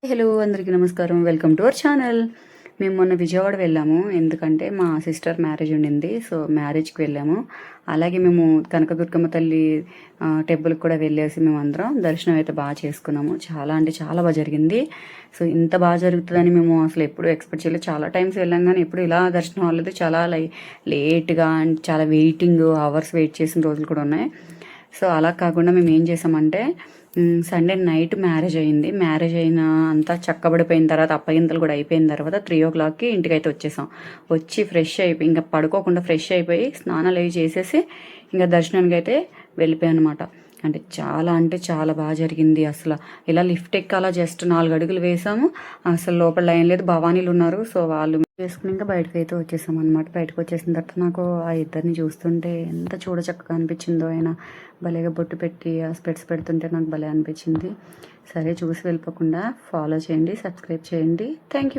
Hello అందరికీ నమస్కారం. Welcome to our channel. మేము మొన్న విజయవాడ వెళ్ళాము. ఎందుకంటే మా సిస్టర్ మ్యారేజ్ ఉండింది. సో మ్యారేజ్కి వెళ్ళాము. అలాగే మేము కనకదుర్గమ్మ తల్లి టెంపుల్కి కూడా వెళ్ళేసి మేమందరం దర్శనం అయితే బాగా చేసుకున్నాము. చాలా అంటే చాలా బాగా జరిగింది. సో ఇంత బాగా జరుగుతుందని మేము అసలు ఎప్పుడు ఎక్స్పెక్ట్ చేయలేదు. చాలా టైమ్స్ వెళ్ళాం కానీ ఎప్పుడు ఇలా దర్శనం అవ్వలేదు. చాలా లేట్గా అండ్ చాలా వెయిటింగ్ అవర్స్ వెయిట్ చేసిన రోజులు కూడా ఉన్నాయి. సో అలా కాకుండా మేము ఏం చేసామంటే సండే నైట్ మ్యారేజ్ అయింది. మ్యారేజ్ అయిన అంతా చక్కబడిపోయిన తర్వాత అప్పగింతలు కూడా అయిపోయిన తర్వాత 3 o'clockకి ఇంటికైతే వచ్చేసాం. వచ్చి ఫ్రెష్ అయిపోయి ఇంకా పడుకోకుండా ఫ్రెష్ అయిపోయి స్నానాలు అవి చేసేసి ఇంకా దర్శనానికి అయితే వెళ్ళిపోయాం అనమాట. అంటే చాలా బాగా జరిగింది. అసలు ఇలా లిఫ్ట్ ఎక్కాలా జస్ట్ 4 అడుగులు వేసాము. అసలు లోపల లైన్ లేదు, భవానీలు ఉన్నారు. సో వాళ్ళు వేసుకుని ఇంకా బయటకు అయితే వచ్చేసాం అనమాట. బయటకు వచ్చేసిన తర్వాత నాకు ఆ ఇద్దరిని చూస్తుంటే ఎంత చూడచక్కగా అనిపించిందో. ఆయన భలేగా బొట్టు పెట్టి ఆ స్పెట్స్ పెడుతుంటే నాకు భలే అనిపించింది. సరే చూసి వెళ్ళిపోకుండా ఫాలో చేయండి, సబ్స్క్రైబ్ చేయండి. Thank you.